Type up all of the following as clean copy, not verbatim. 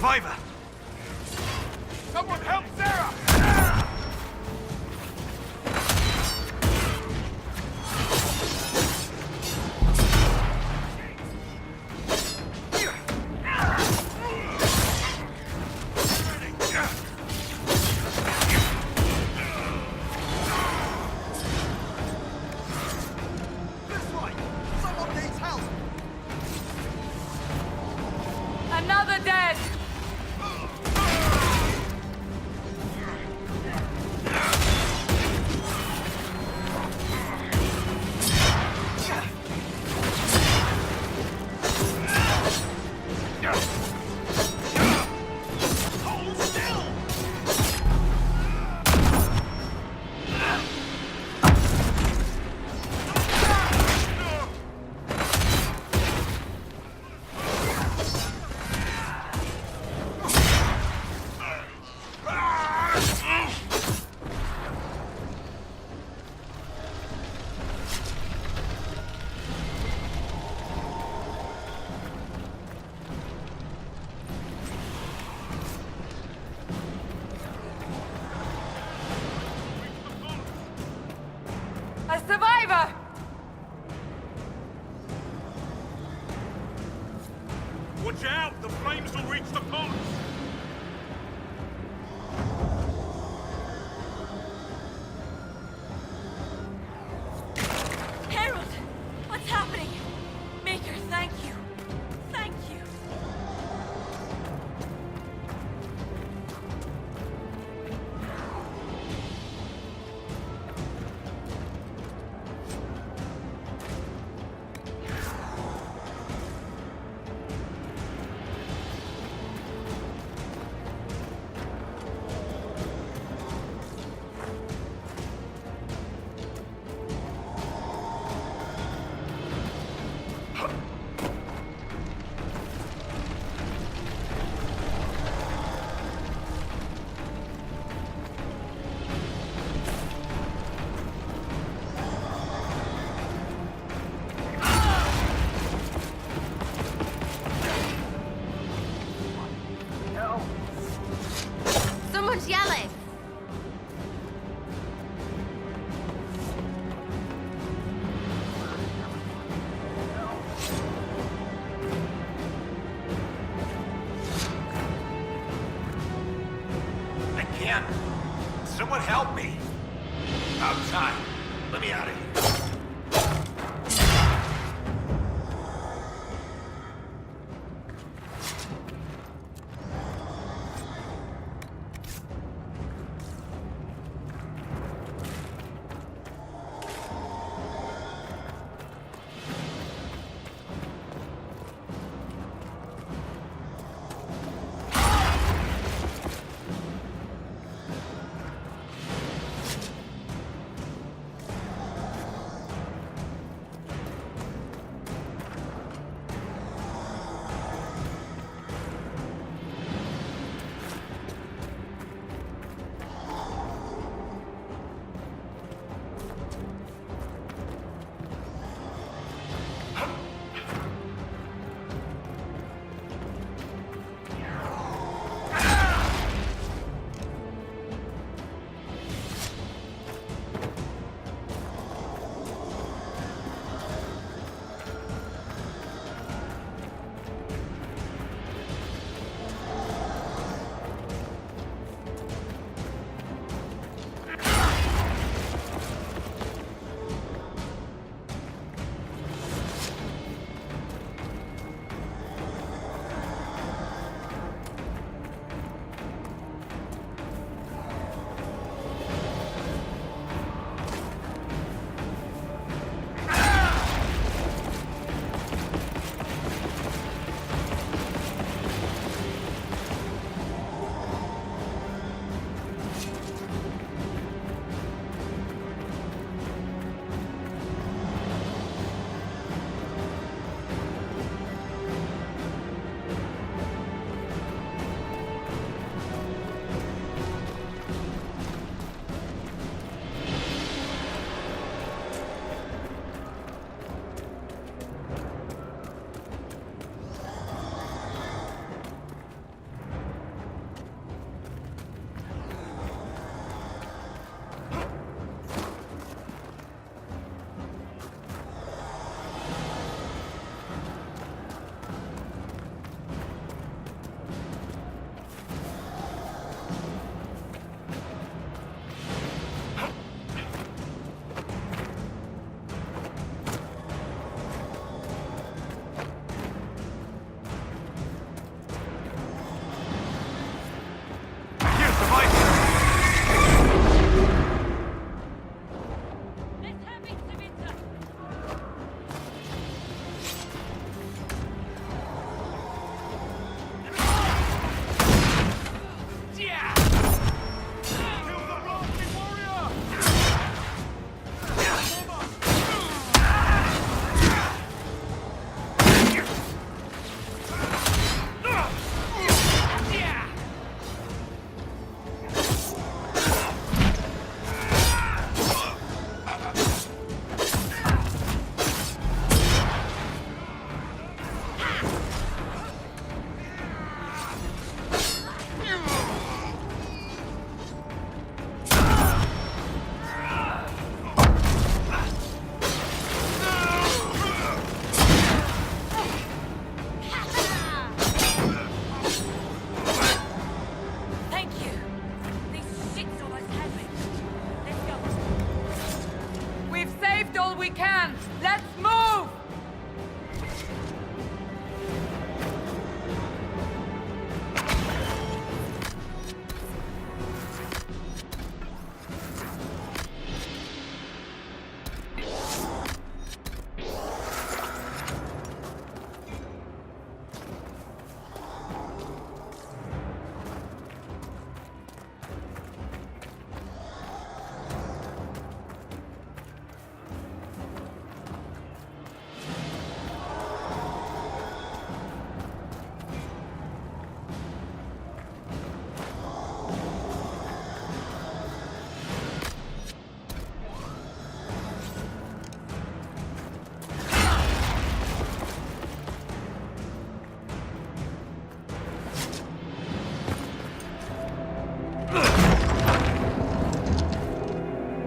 survivor! Someone help Sarah! Another dead! A survivor! Watch out! The flames will reach the pond! Harold! What's happening? Maker, thank you. Thank you. Someone's yelling! I can't. Someone help me! About time. Let me out of here. Let's move!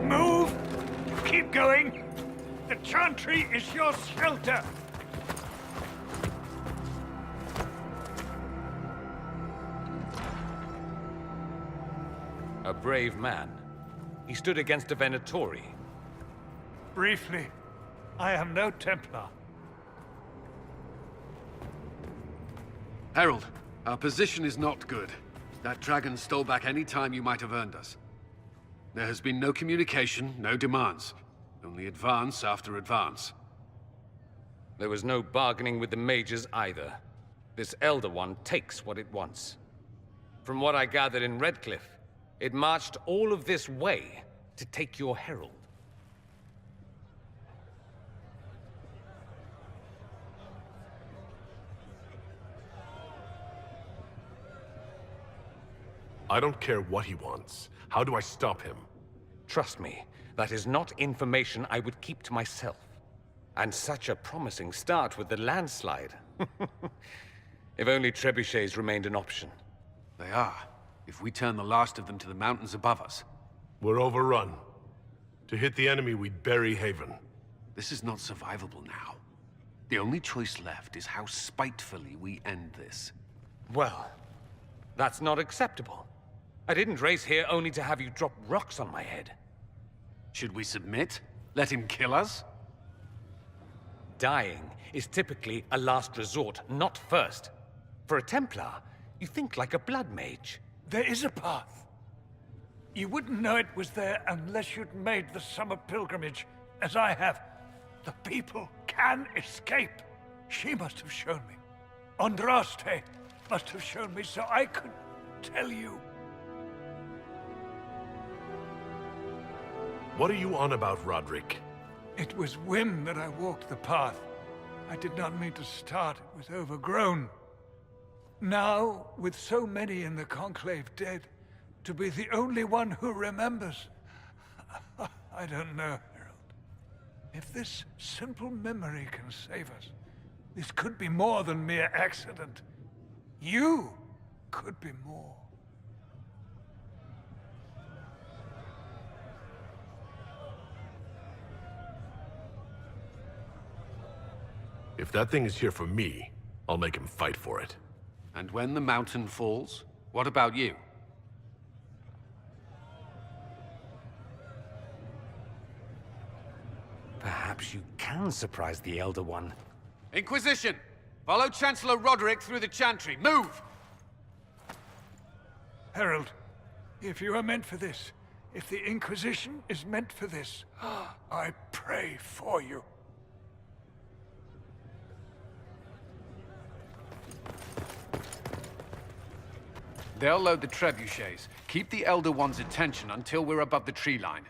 Move! Keep going! The chantry is your shelter! A brave man. He stood against a Venatori. Briefly, I am no Templar. Herald, our position is not good. That dragon stole back any time you might have earned us. There has been no communication, no demands. Only advance after advance. There was no bargaining with the mages either. This Elder One takes what it wants. From what I gathered in Redcliffe, it marched all of this way to take your herald. I don't care what he wants. How do I stop him? Trust me, that is not information I would keep to myself. And such a promising start with the landslide. If only trebuchets remained an option. They are, if we turn the last of them to the mountains above us. We're overrun. To hit the enemy, we'd bury Haven. This is not survivable now. The only choice left is how spitefully we end this. Well, that's not acceptable. I didn't race here only to have you drop rocks on my head. Should we submit? Let him kill us? Dying is typically a last resort, not first. For a Templar, you think like a blood mage. There is a path. You wouldn't know it was there unless you'd made the summer pilgrimage, as I have. The people can escape. She must have shown me. Andraste must have shown me so I could tell you. What are you on about, Roderick? It was whim that I walked the path. I did not mean to start. It was overgrown. Now, with so many in the Conclave dead, to be the only one who remembers... I don't know, Herald. If this simple memory can save us, this could be more than mere accident. You could be more. If that thing is here for me, I'll make him fight for it. And when the mountain falls, what about you? Perhaps you can surprise the Elder One. Inquisition! Follow Chancellor Roderick through the Chantry. Move! Herald, if you are meant for this, if the Inquisition is meant for this, I pray for you. They'll load the trebuchets. Keep the Elder One's attention until we're above the tree line.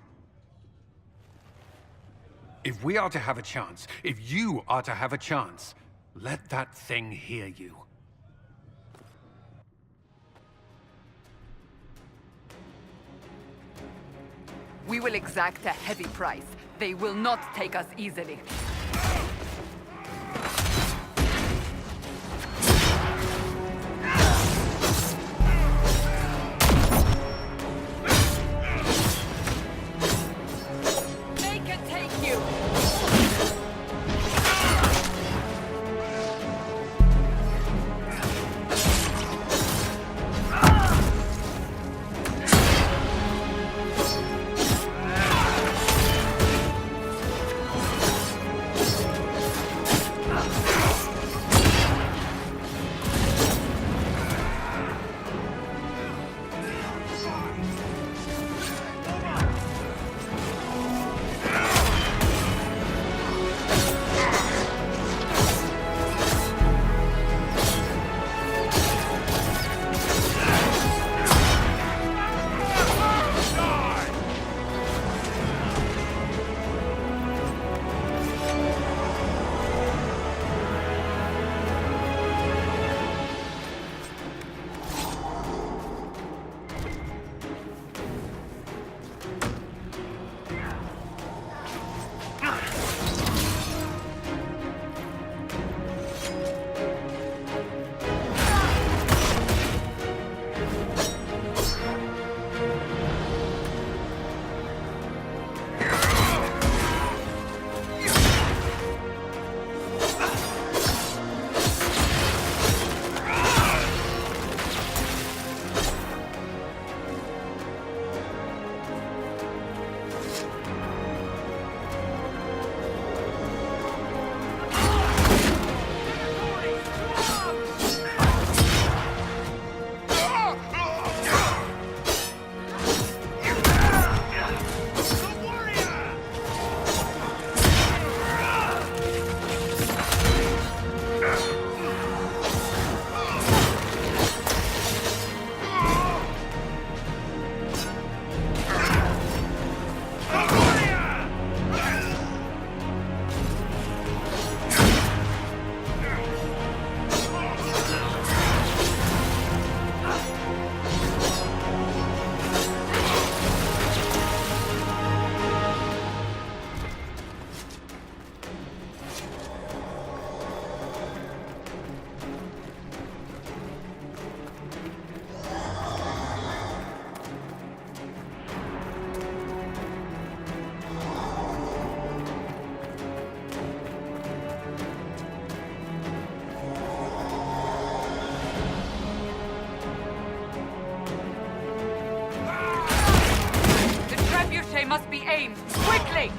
If we are to have a chance, if you are to have a chance, let that thing hear you. We will exact a heavy price. They will not take us easily. Make it take you! team! Quickly!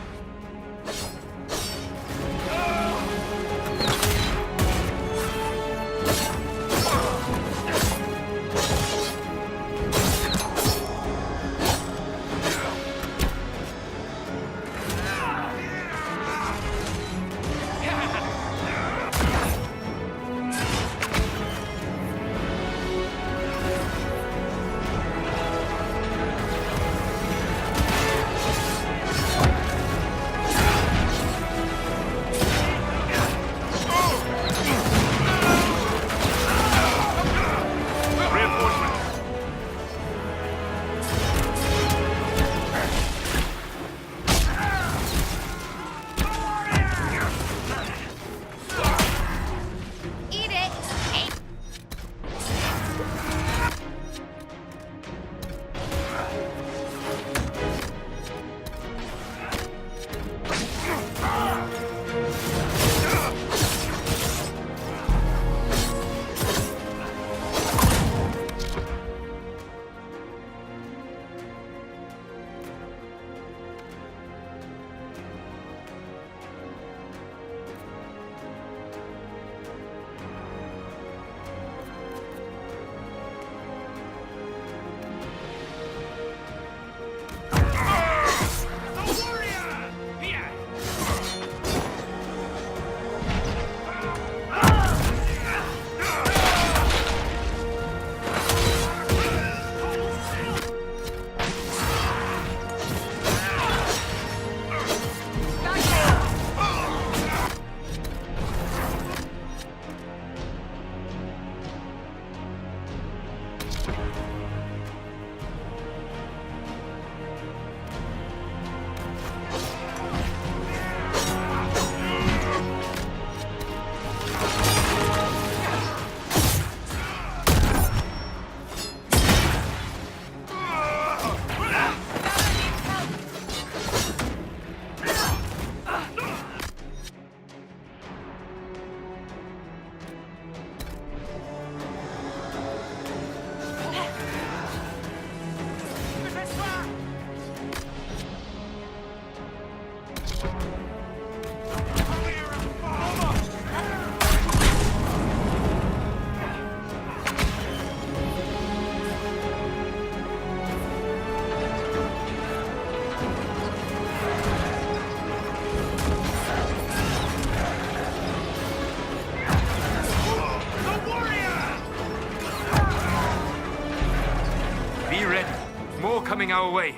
Coming our way.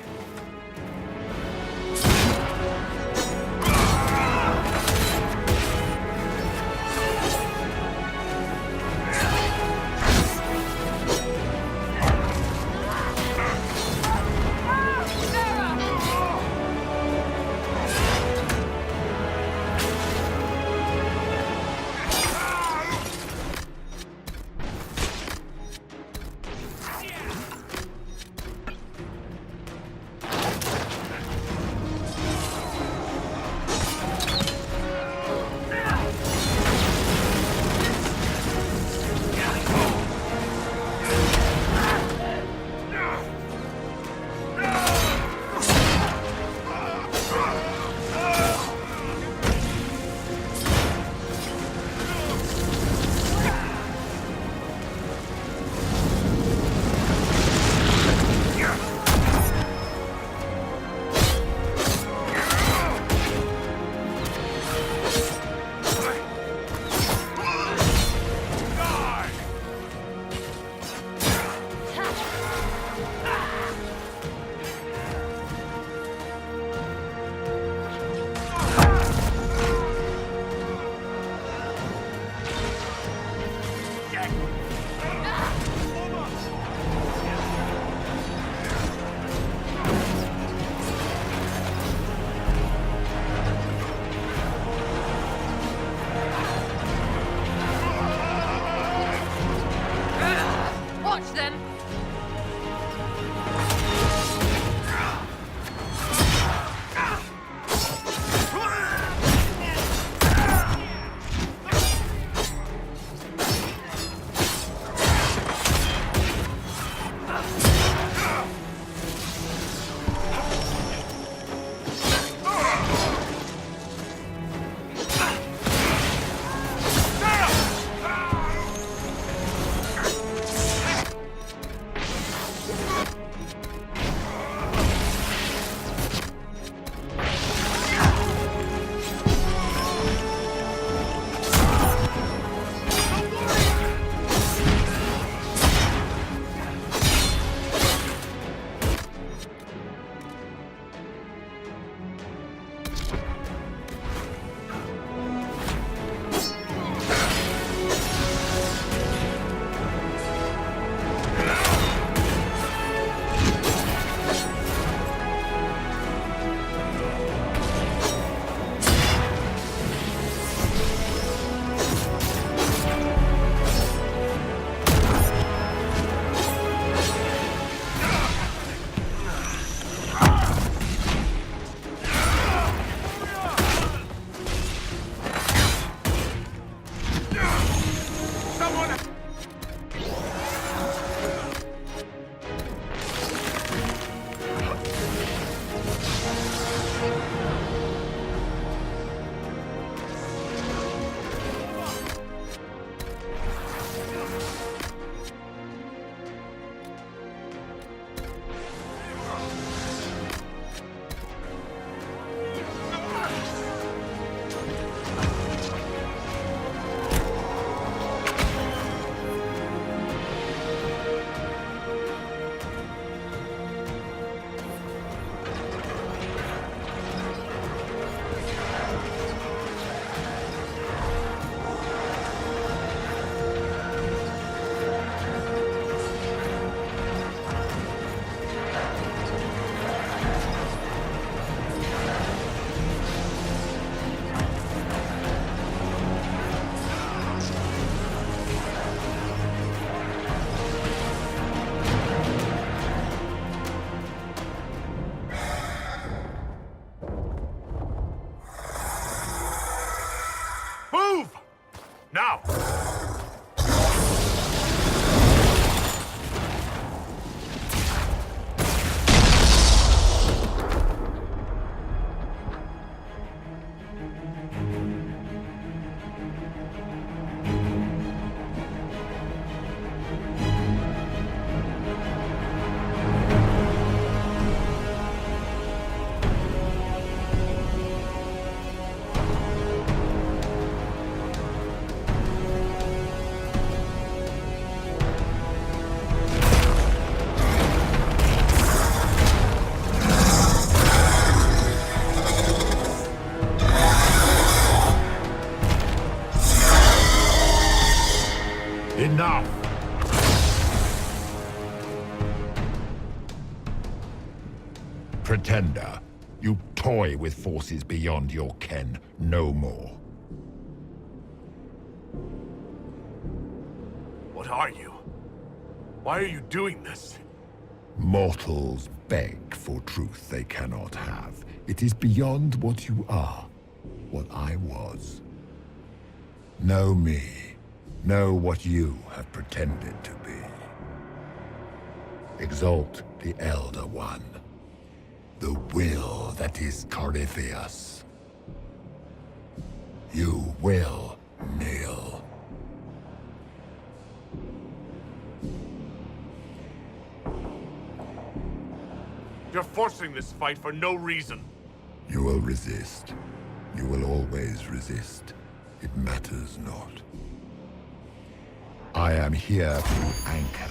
Now! Enough! Pretender, you toy with forces beyond your ken no more. What are you? Why are you doing this? Mortals beg for truth they cannot have. It is beyond what you are, what I was. Know me. Know what you have pretended to be. Exalt the Elder One. The will that is Corypheus. You will kneel. You're forcing this fight for no reason. You will resist. You will always resist. It matters not. I am here to anchor.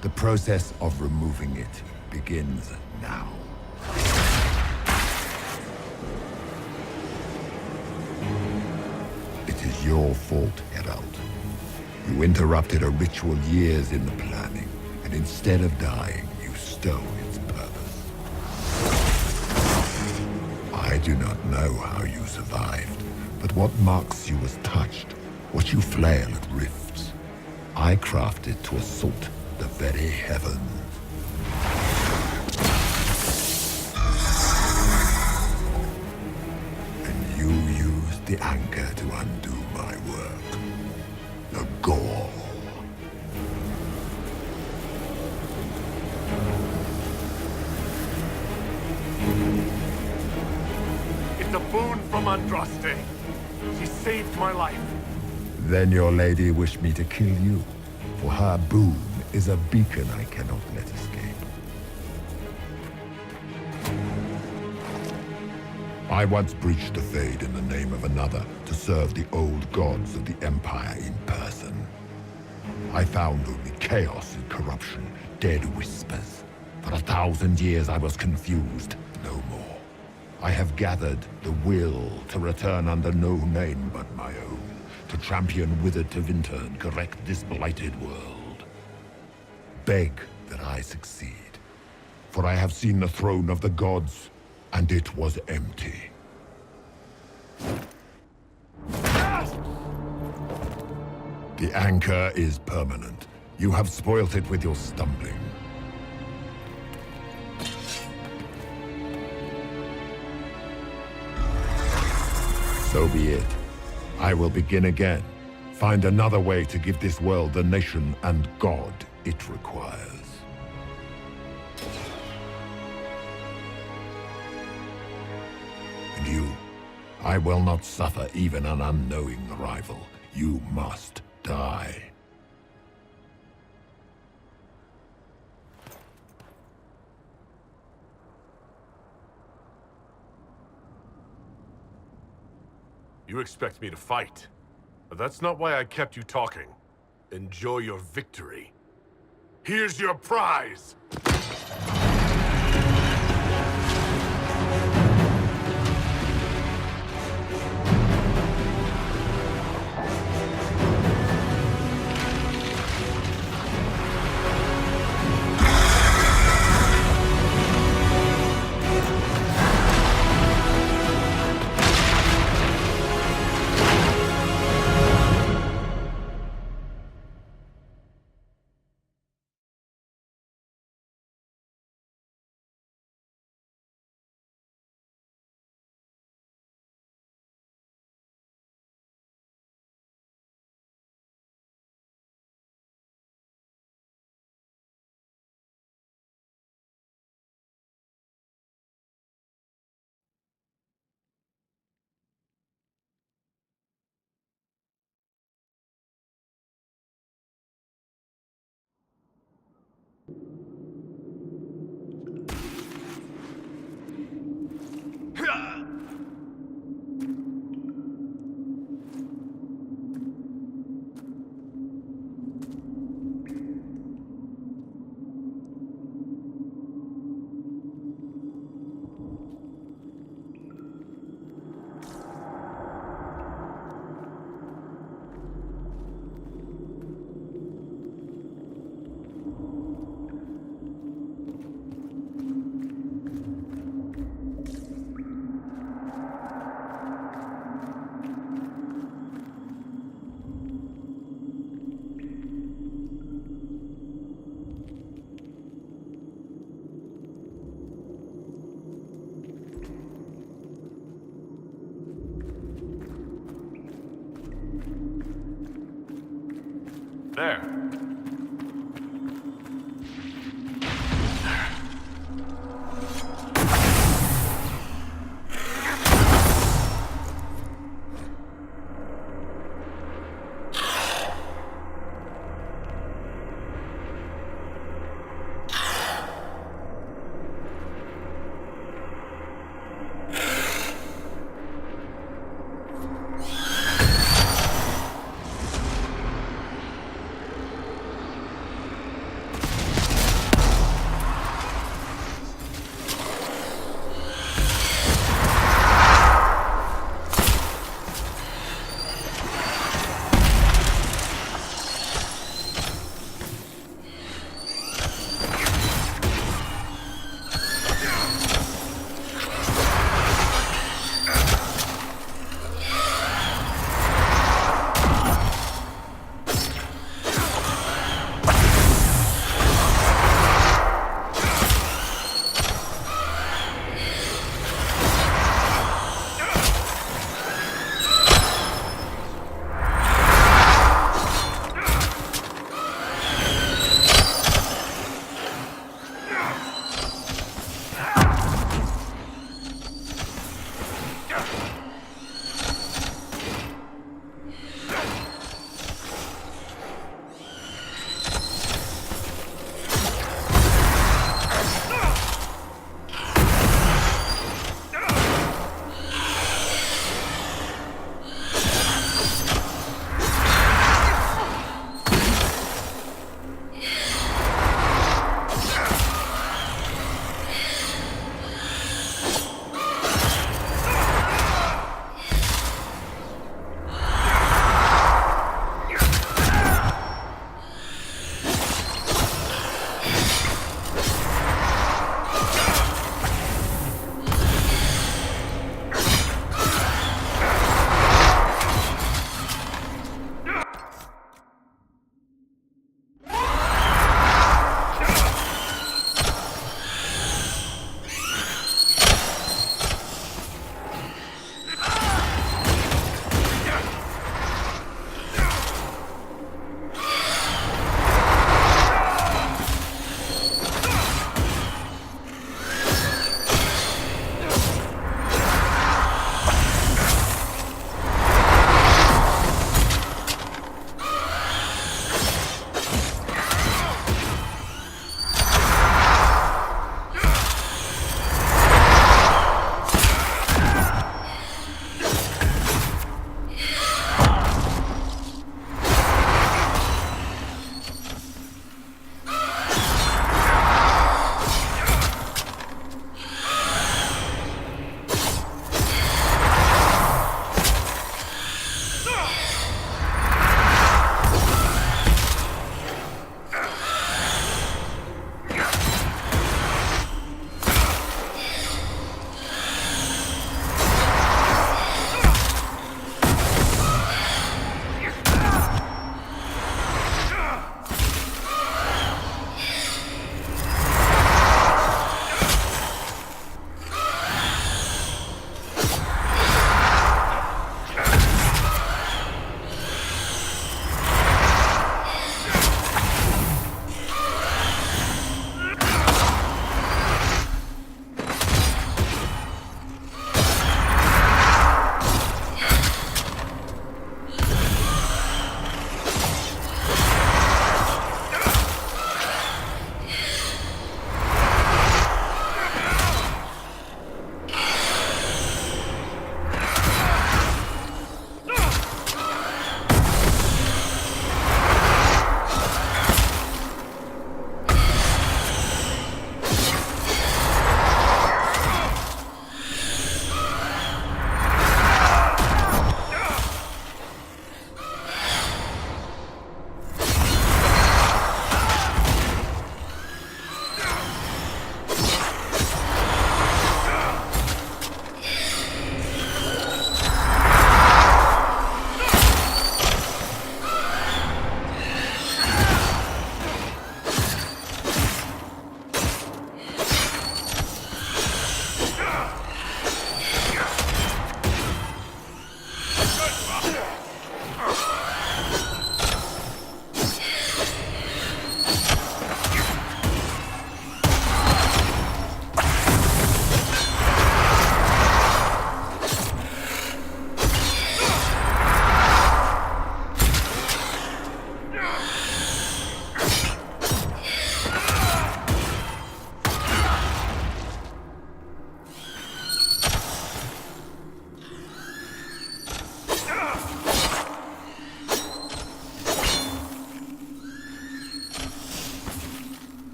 The process of removing it begins now. It is your fault, Herald. You interrupted a ritual years in the planning, and instead of dying, you stole its purpose. I do not know how you survived, but what marks you as touched, what you flail at rifts, I crafted to assault the very heavens. And you used the anchor to undo my work. The gall. It's a boon from Andraste. She saved my life. Then your lady wished me to kill you, for her boon is a beacon I cannot let escape. I once breached the Fade in the name of another to serve the old gods of the Empire in person. I found only chaos and corruption, dead whispers. For 1,000 years I was confused, no more. I have gathered the will to return under no name but my own, to champion withered Tevinter and correct this blighted world. Beg that I succeed, for I have seen the throne of the gods, and it was empty. The anchor is permanent. You have spoilt it with your stumbling. So be it. I will begin again. Find another way to give this world the nation and God it requires. And you, I will not suffer even an unknowing rival. You must die. You expect me to fight. But that's not why I kept you talking. Enjoy your victory. Here's your prize! There.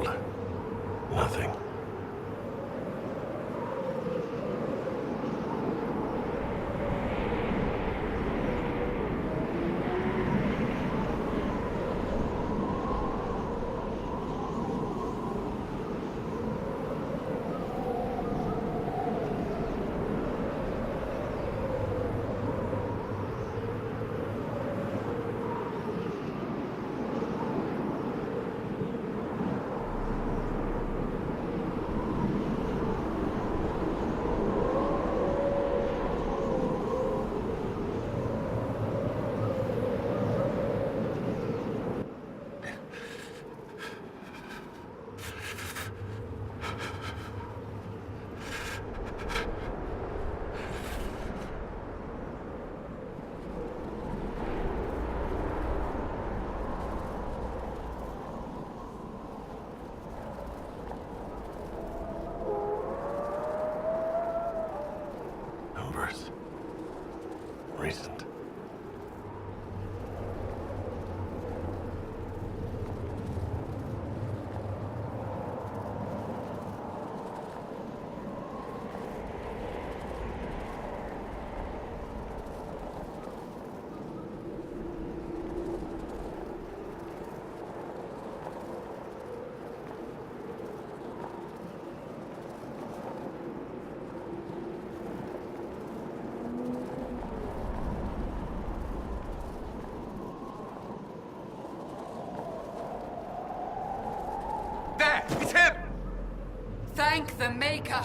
world. Nothing. Numbers. Recent. There! It's him! Thank the Maker!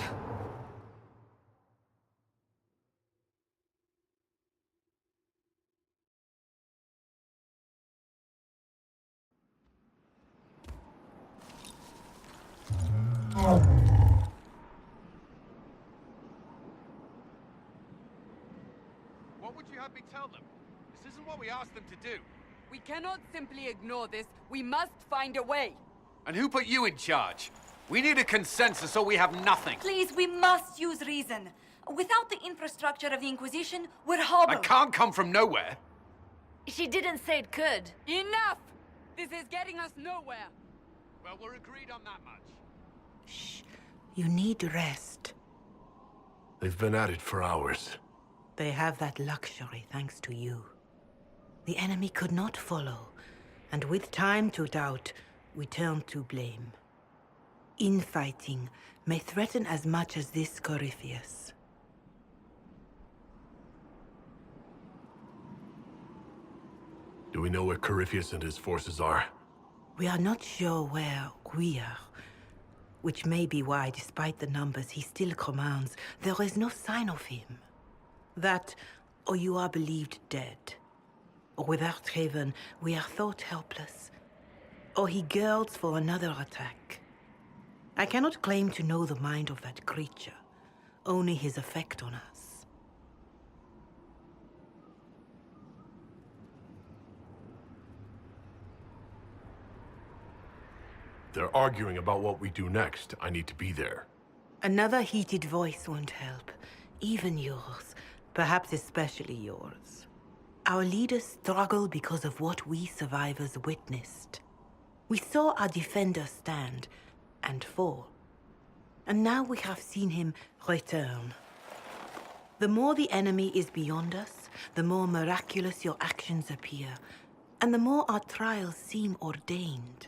What would you have me tell them? This isn't what we asked them to do. We cannot simply ignore this. We must find a way. And who put you in charge? We need a consensus or we have nothing. Please, we must use reason. Without the infrastructure of the Inquisition, we're I hobbled. can't come from nowhere. She didn't say it could. Enough! This is getting us nowhere. Well, we're agreed on that much. Shh. You need rest. They've been at it for hours. They have that luxury thanks to you. The enemy could not follow, and with time to doubt, we turn to blame. Infighting may threaten as much as this Corypheus. Do we know where Corypheus and his forces are? We are not sure where we are, which may be why, despite the numbers he still commands, there is no sign of him. That, or you are believed dead. Or without Haven, we are thought helpless. Or he girds for another attack. I cannot claim to know the mind of that creature, only his effect on us. They're arguing about what we do next. I need to be there. Another heated voice won't help. Even yours. Perhaps especially yours. Our leaders struggle because of what we survivors witnessed. We saw our defender stand and fall. And now we have seen him return. The more the enemy is beyond us, the more miraculous your actions appear, and the more our trials seem ordained.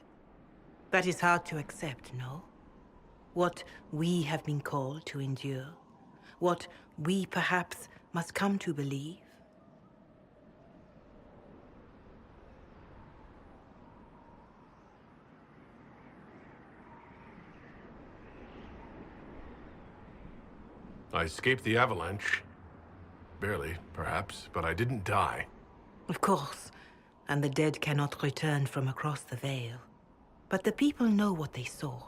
That is hard to accept, no? What we have been called to endure, what we perhaps must come to believe. I escaped the avalanche. Barely, perhaps, but I didn't die. Of course, and the dead cannot return from across the veil. But the people know what they saw.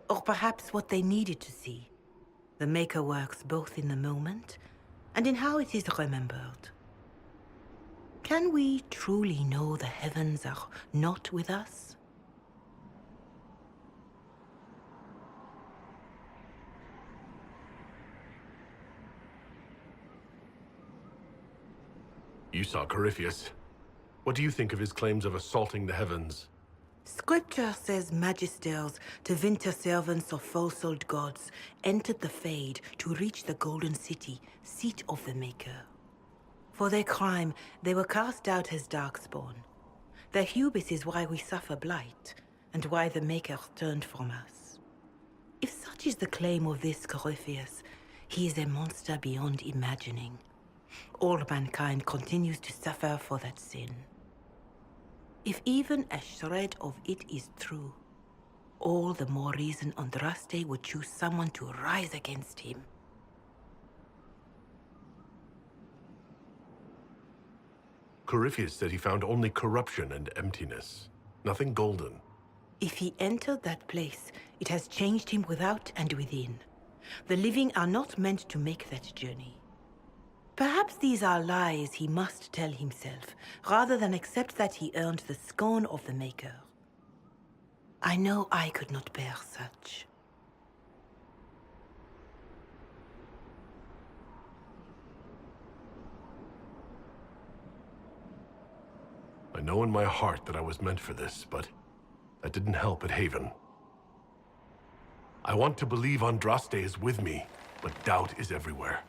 Or perhaps what they needed to see. The Maker works both in the moment and in how it is remembered. Can we truly know the heavens are not with us? You saw Corypheus. What do you think of his claims of assaulting the heavens? Scripture says magisters, to winter servants of false-souled gods, entered the Fade to reach the Golden City, seat of the Maker. For their crime, they were cast out as Darkspawn. Their hubris is why we suffer blight, and why the Maker turned from us. If such is the claim of this Corypheus, he is a monster beyond imagining. All mankind continues to suffer for that sin. If even a shred of it is true, all the more reason Andraste would choose someone to rise against him. Corypheus said he found only corruption and emptiness. Nothing golden. If he entered that place, it has changed him without and within. The living are not meant to make that journey. Perhaps these are lies he must tell himself, rather than accept that he earned the scorn of the Maker. I know I could not bear such. I know in my heart that I was meant for this, but that didn't help at Haven. I want to believe Andraste is with me, but doubt is everywhere.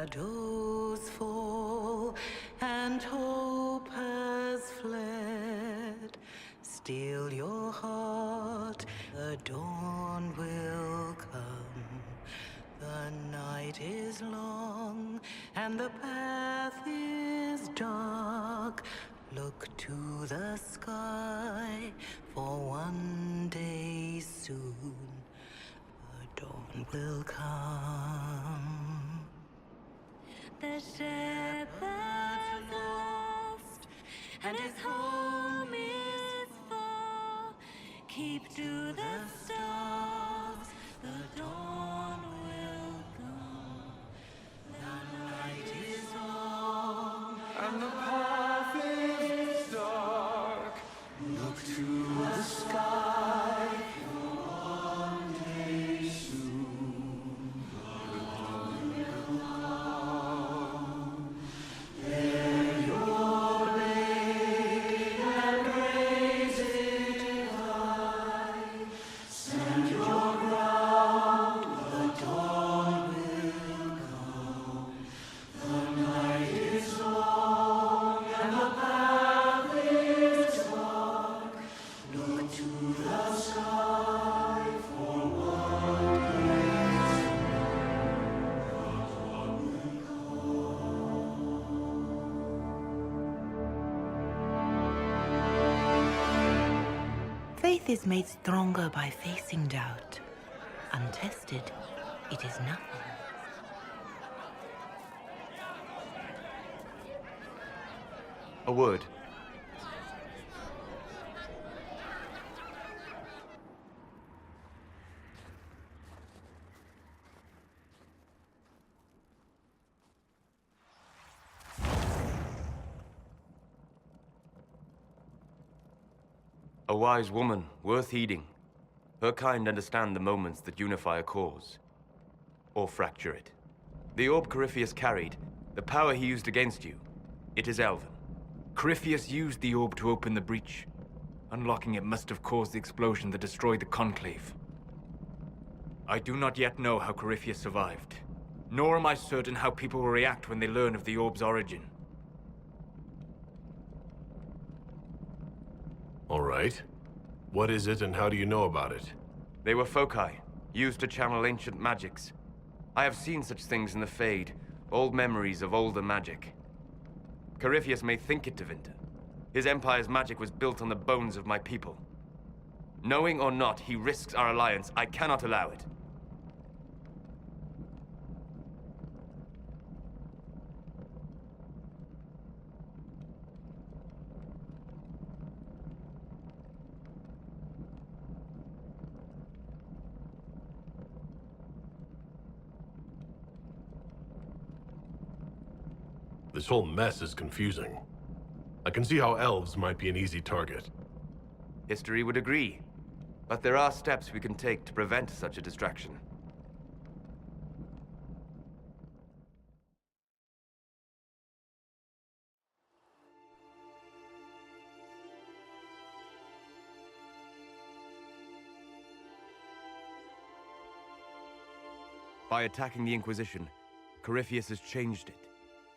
Shadows fall and hope has fled. Still your heart, the dawn will come. The night is long and the path is dark. Look to the sky, for one day soon the dawn will come. The shepherd's lost, and his home is far. Keep to the stars, the dawn will come. The night is long, And the path is dark. Look to the sky. One day soon, the dawn will come. Bear your blade and raise it high. Stand your ground, the dawn will come. The night is long and the path is dark. Look to the sky for one day Faith is made stronger by facing doubt. Untested, it is nothing. A word. A wise woman, worth heeding. Her kind understand the moments that unify a cause. Or fracture it. The orb Corypheus carried, the power he used against you, it is Elven. Corypheus used the orb to open the breach. Unlocking it must have caused the explosion that destroyed the Conclave. I do not yet know how Corypheus survived, nor am I certain how people will react when they learn of the orb's origin. All right. What is it and how do you know about it? They were foci, used to channel ancient magics. I have seen such things in the Fade, old memories of older magic. Corypheus may think it Tevinter. His empire's magic was built on the bones of my people. Knowing or not, he risks our alliance. I cannot allow it. This whole mess is confusing. I can see how elves might be an easy target. History would agree. But there are steps we can take to prevent such a distraction. By attacking the Inquisition, Corypheus has changed it.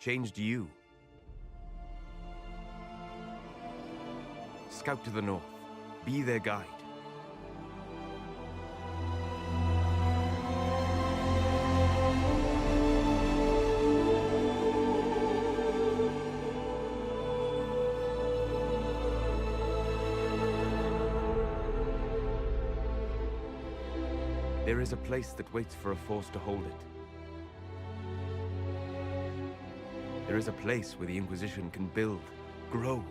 Changed you. Scout to the north. Be their guide. There is a place that waits for a force to hold it. There is a place where the Inquisition can build, grow.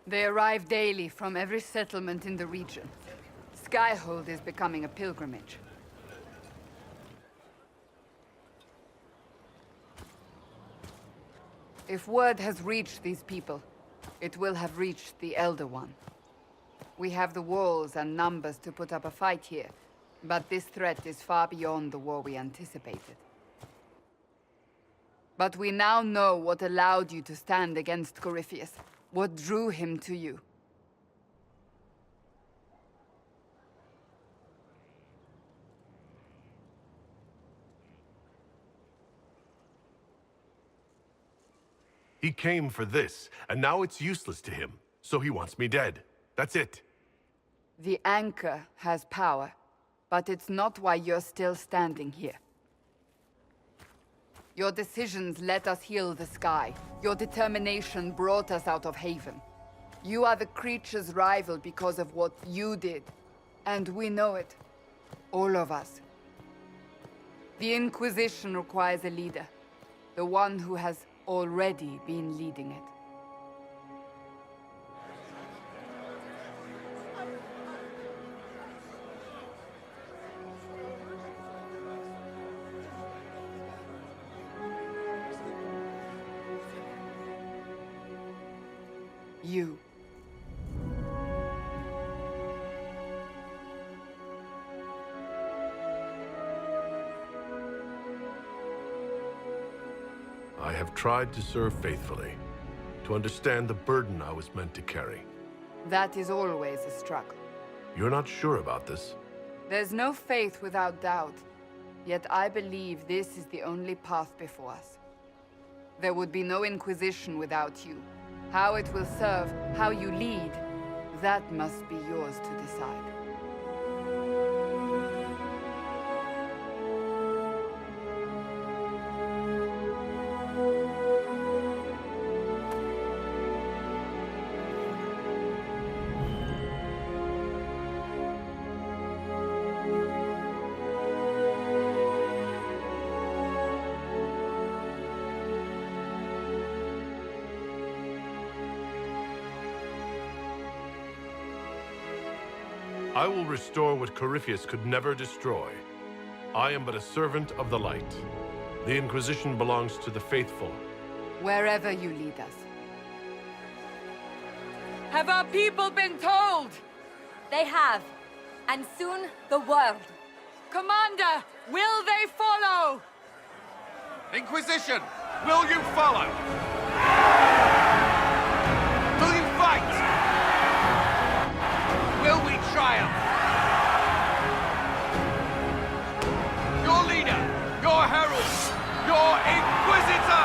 They arrive daily from every settlement in the region. Skyhold is becoming a pilgrimage. If word has reached these people, it will have reached the Elder One. We have the walls and numbers to put up a fight here, but this threat is far beyond the war we anticipated. But we now know what allowed you to stand against Corypheus, what drew him to you. He came for this, and now it's useless to him, so he wants me dead. That's it. The Anchor has power, but it's not why you're still standing here. Your decisions let us heal the sky. Your determination brought us out of Haven. You are the creature's rival because of what you did. And we know it. All of us. The Inquisition requires a leader. The one who has already been leading it. You. I have tried to serve faithfully, to understand the burden I was meant to carry. That is always a struggle. You're not sure about this? There's no faith without doubt, yet I believe this is the only path before us. There would be no Inquisition without you. How it will serve, how you lead, that must be yours to decide. I will restore what Corypheus could never destroy. I am but a servant of the light. The Inquisition belongs to the faithful. Wherever you lead us. Have our people been told? They have. And soon, the world. Commander, will they follow? Inquisition, will you follow? Will you fight? Will we triumph? Your leader, your herald, your Inquisitor!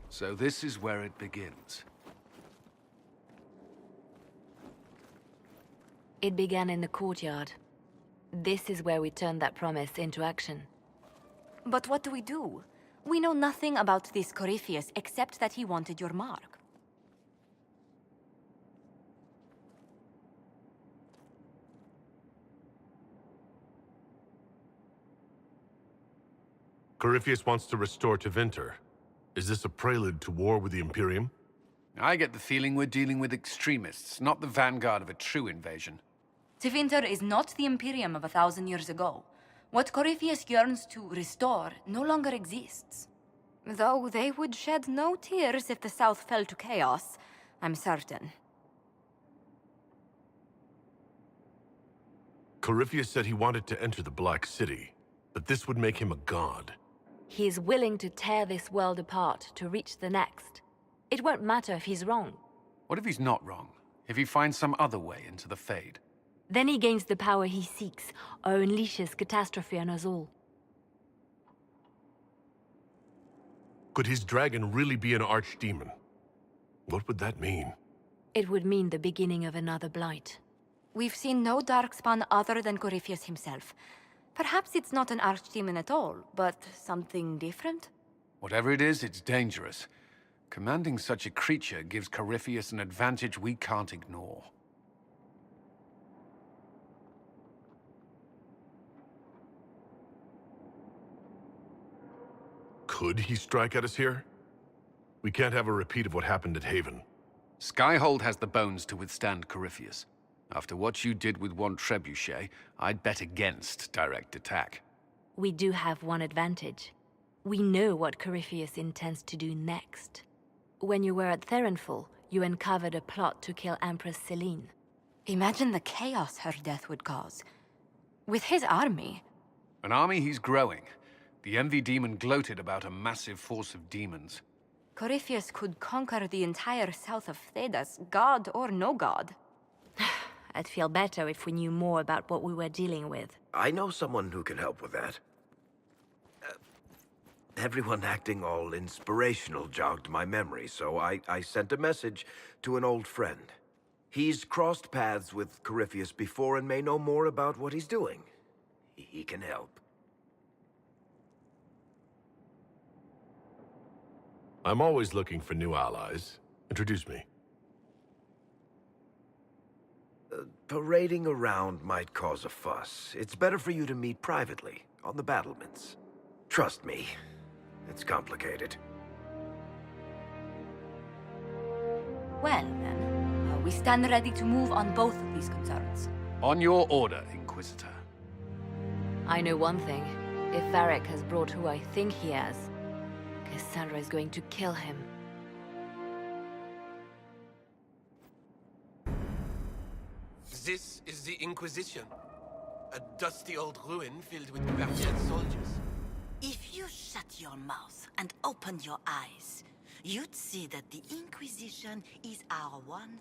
So this is where it begins. It began in the courtyard. This is where we turned that promise into action. But what do we do? We know nothing about this Corypheus except that he wanted your mark. Corypheus wants to restore Tevinter. Is this a prelude to war with the Imperium? I get the feeling we're dealing with extremists, not the vanguard of a true invasion. Tevinter is not the Imperium of 1,000 years ago. What Corypheus yearns to restore no longer exists. Though they would shed no tears if the South fell to chaos, I'm certain. Corypheus said he wanted to enter the Black City, but this would make him a god. He is willing to tear this world apart to reach the next. It won't matter if he's wrong. What if he's not wrong? If he finds some other way into the Fade? Then he gains the power he seeks, or unleashes catastrophe on us all. Could his dragon really be an archdemon? What would that mean? It would mean the beginning of another blight. We've seen no darkspawn other than Corypheus himself. Perhaps it's not an archdemon at all, but something different? Whatever it is, it's dangerous. Commanding such a creature gives Corypheus an advantage we can't ignore. Could he strike at us here? We can't have a repeat of what happened at Haven. Skyhold has the bones to withstand Corypheus. After what you did with one trebuchet, I'd bet against direct attack. We do have one advantage. We know what Corypheus intends to do next. When you were at Therenfall, you uncovered a plot to kill Empress Celine. Imagine the chaos her death would cause. With his army... An army he's growing. The Envy Demon gloated about a massive force of demons. Corypheus could conquer the entire south of Thedas, god or no god. I'd feel better if we knew more about what we were dealing with. I know someone who can help with that. Everyone acting all inspirational jogged my memory, so I sent a message to an old friend. He's crossed paths with Corypheus before and may know more about what he's doing. He can help. I'm always looking for new allies. Introduce me. Parading around might cause a fuss. It's better for you to meet privately, on the battlements. Trust me, it's complicated. Well, then, we stand ready to move on both of these concerns. On your order, Inquisitor. I know one thing. If Varric has brought who I think he has, Cassandra is going to kill him. This is the Inquisition. A dusty old ruin filled with barbarian soldiers. If you shut your mouth and opened your eyes, you'd see that the Inquisition is our one